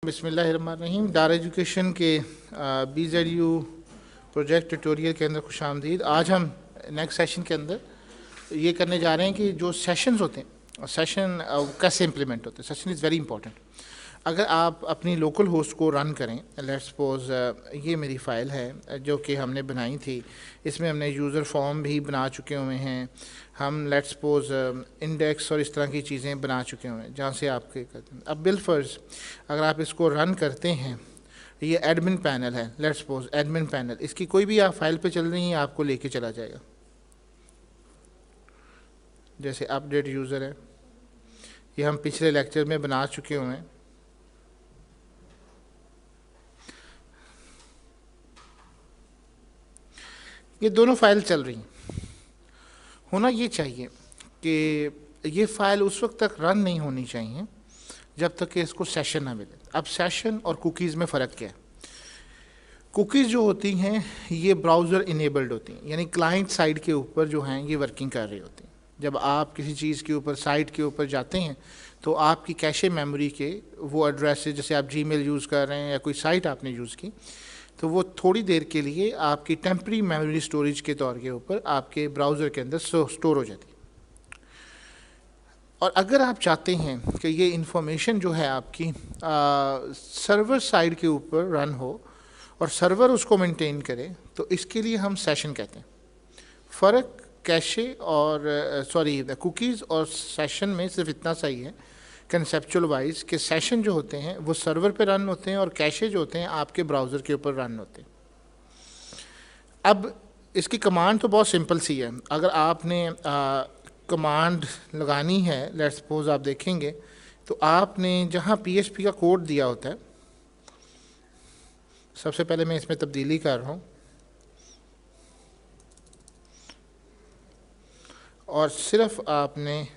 बिस्मिल्लाहिर्रहमानिर्रहीम। दार एजुकेशन के BZU प्रोजेक्ट ट्यूटोरियल के अंदर खुश आमदीद। आज हम नेक्स्ट सेशन के अंदर ये करने जा रहे हैं कि जो सेशंस होते हैं, सेशन कैसे इम्प्लीमेंट होते हैं। Session is very important. अगर आप अपनी लोकल होस्ट को रन करें, लेट्स सपोज ये मेरी फ़ाइल है जो कि हमने बनाई थी, इसमें हमने यूज़र फॉर्म भी बना चुके हुए हैं, हम लेट्स सपोज इंडेक्स और इस तरह की चीज़ें बना चुके हुए हैं जहाँ से आपके करते हैं। अब बिलफर्ज अगर आप इसको रन करते हैं, ये एडमिन पैनल है, लेट्स सपोज एडमिन पैनल, इसकी कोई भी आप फाइल पे चल रही हैं आपको लेके चला जाएगा। जैसे अपडेट यूज़र है, ये हम पिछले लेक्चर में बना चुके हुए हैं। ये दोनों फाइल चल रही हैं। होना ये चाहिए कि ये फ़ाइल उस वक्त तक रन नहीं होनी चाहिए जब तक कि इसको सेशन ना मिले। अब सेशन और कुकीज़ में फ़र्क क्या है? कुकीज़ जो होती हैं ये ब्राउज़र इनेबल्ड होती हैं, यानी क्लाइंट साइड के ऊपर जो हैं ये वर्किंग कर रही होती हैं। जब आप किसी चीज़ के ऊपर, साइट के ऊपर जाते हैं तो आपकी कैशे मेमोरी के वो एड्रेस, जैसे आप जीमेल यूज़ कर रहे हैं या कोई साइट आपने यूज़ की, तो वो थोड़ी देर के लिए आपकी टेम्परेरी मेमोरी स्टोरेज के तौर के ऊपर आपके ब्राउज़र के अंदर स्टोर हो जाती है। और अगर आप चाहते हैं कि ये इंफॉर्मेशन जो है आपकी सर्वर साइड के ऊपर रन हो और सर्वर उसको मेंटेन करे, तो इसके लिए हम सेशन कहते हैं। फ़र्क कैशे और कुकीज़ और सेशन में सिर्फ इतना सही है कंसेप्चुअल वाइज कि सेशन जो होते हैं वो सर्वर पे रन होते हैं और कैशे जो होते हैं आपके ब्राउज़र के ऊपर रन होते हैं। अब इसकी कमांड तो बहुत सिंपल सी है। अगर आपने कमांड लगानी है, लेट्स सपोज आप देखेंगे तो आपने जहाँ PHP का कोड दिया होता है, सबसे पहले मैं इसमें तब्दीली कर रहा हूँ और सिर्फ आपने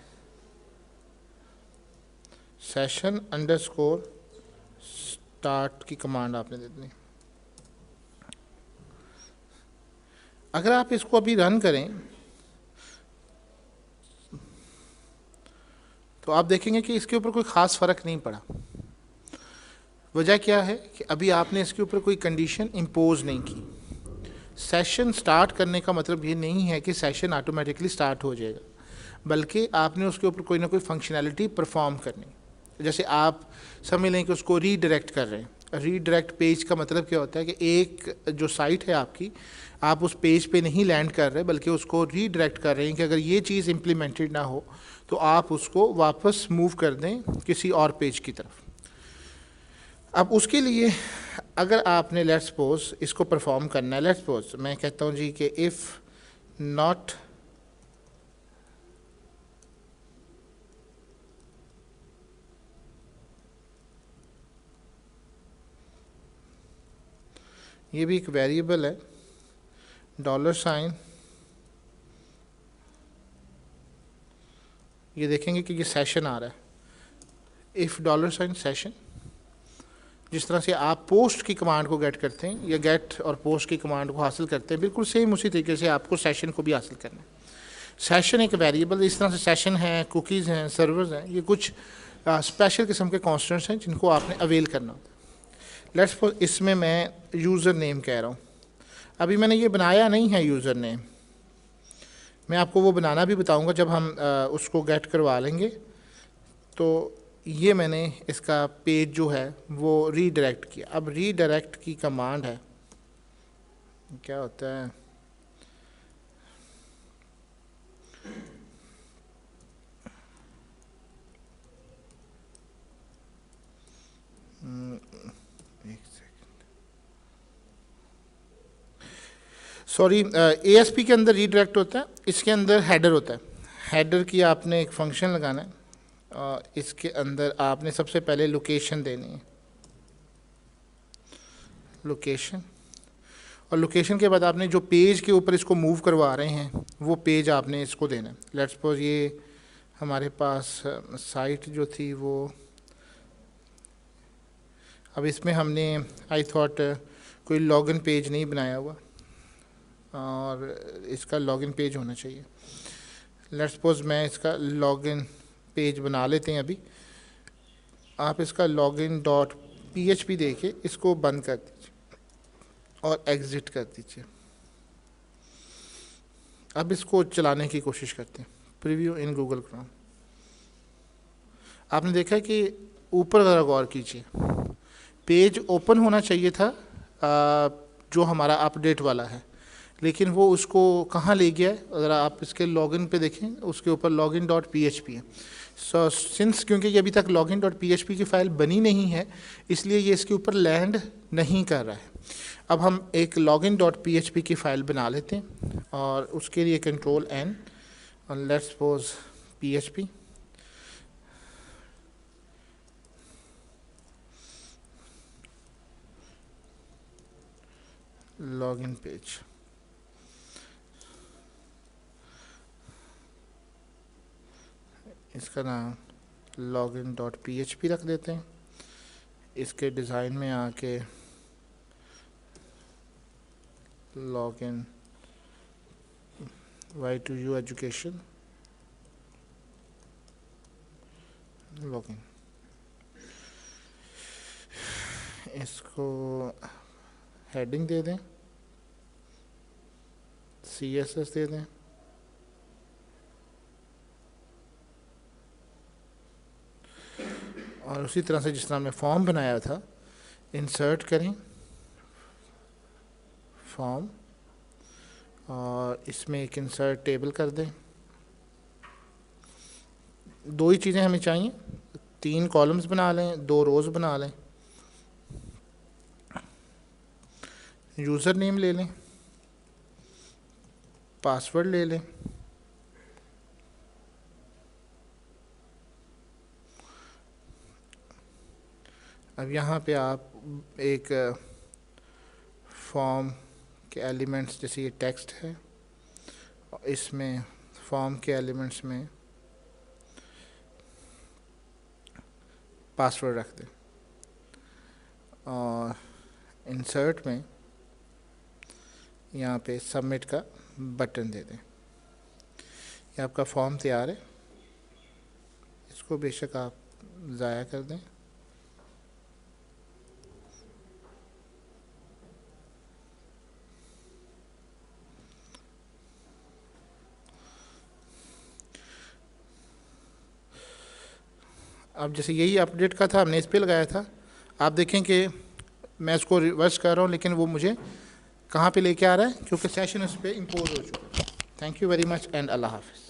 सेशन अंडरस्कोर स्टार्ट की कमांड आपने दे देनी। अगर आप इसको अभी रन करें तो आप देखेंगे कि इसके ऊपर कोई ख़ास फ़र्क नहीं पड़ा। वजह क्या है कि अभी आपने इसके ऊपर कोई कंडीशन इम्पोज नहीं की। सेशन स्टार्ट करने का मतलब ये नहीं है कि सेशन ऑटोमेटिकली स्टार्ट हो जाएगा, बल्कि आपने उसके ऊपर कोई ना कोई फंक्शनैलिटी परफॉर्म करनी। जैसे आप समझ लें कि उसको रीडायरेक्ट कर रहे हैं। रीडायरेक्ट पेज का मतलब क्या होता है कि एक जो साइट है आपकी, आप उस पेज पे नहीं लैंड कर रहे बल्कि उसको रीडायरेक्ट कर रहे हैं कि अगर ये चीज़ इम्प्लीमेंटेड ना हो तो आप उसको वापस मूव कर दें किसी और पेज की तरफ। अब उसके लिए अगर आपने लेट्स सपोज इसको परफॉर्म करना है, लेट्स सपोज मैं कहता हूँ जी कि इफ़ नॉट ये भी एक वेरिएबल है, $, ये देखेंगे कि ये सेशन आ रहा है। इफ़ $ सेशन, जिस तरह से आप पोस्ट की कमांड को गेट करते हैं या गेट और पोस्ट की कमांड को हासिल करते हैं, बिल्कुल सेम उसी तरीके से आपको सेशन को भी हासिल करना है। सेशन एक वेरिएबल, इस तरह से सेशन है, कुकीज़ हैं, सर्वर्स हैं, ये कुछ स्पेशल किस्म के कॉन्स्टेंट्स हैं जिनको आपने अवेल करना होता है। लेट्स सपोज इसमें मैं यूज़र नेम कह रहा हूँ। अभी मैंने ये बनाया नहीं है यूज़र नेम, मैं आपको वो बनाना भी बताऊंगा जब हम उसको गेट करवा लेंगे। तो ये मैंने इसका पेज जो है वो रीडायरेक्ट किया। अब रीडायरेक्ट की कमांड है, क्या होता है, सॉरी, ASP के अंदर रीडायरेक्ट होता है, इसके अंदर हेडर होता है। हेडर की आपने एक फंक्शन लगाना है और इसके अंदर आपने सबसे पहले लोकेशन देनी है, लोकेशन, और लोकेशन के बाद आपने जो पेज के ऊपर इसको मूव करवा रहे हैं वो पेज आपने इसको देना है। लेट्स सपोज ये हमारे पास साइट जो थी वो, अब इसमें हमने आई थॉट कोई लॉगिन पेज नहीं बनाया हुआ और इसका लॉगिन पेज होना चाहिए। लेट्स सपोज मैं इसका लॉगिन पेज बना लेते हैं। अभी आप इसका लॉगिन डॉट PHP देके इसको बंद कर दीजिए और एग्ज़िट कर दीजिए। अब इसको चलाने की कोशिश करते हैं। Preview in Google Chrome. आपने देखा कि ऊपर ज़रा गौर कीजिए, पेज ओपन होना चाहिए था जो हमारा अपडेट वाला है, लेकिन वो उसको कहाँ ले गया है? ज़रा आप इसके लॉगिन पे देखें, उसके ऊपर login.php है। सो सिंस क्योंकि ये अभी तक login.php की फ़ाइल बनी नहीं है, इसलिए ये इसके ऊपर लैंड नहीं कर रहा है। अब हम एक login.php की फ़ाइल बना लेते हैं और उसके लिए Ctrl+N और let's suppose PHP। Login page, इसका नाम login.php रख देते हैं। इसके डिज़ाइन में आके लॉगिन Y2U एजुकेशन लॉगिन, इसको हेडिंग दे दें, CSS दे दें, और उसी तरह से जिस तरह हमने फॉर्म बनाया था, इंसर्ट करें फॉर्म और इसमें एक इंसर्ट टेबल कर दें। दो ही चीज़ें हमें चाहिए, 3 कॉलम्स बना लें, 2 रोज़ बना लें, यूज़र नेम ले लें, पासवर्ड ले लें, अब यहाँ पे आप एक फॉर्म के एलिमेंट्स, जैसे ये टेक्स्ट है, इसमें फॉर्म के एलिमेंट्स में पासवर्ड रख दें और इंसर्ट में यहाँ पे सबमिट का बटन दे दें। ये आपका फॉर्म तैयार है, इसको बेशक आप ज़ाया कर दें। अब जैसे यही अपडेट का था, हमने इस पे लगाया था, आप देखें कि मैं इसको रिवर्स कर रहा हूँ, लेकिन वो मुझे कहाँ पे लेके आ रहा है, क्योंकि सेशन उस पर इम्पोज हो चुका है। Thank you very much and Allah हाफ़िज़।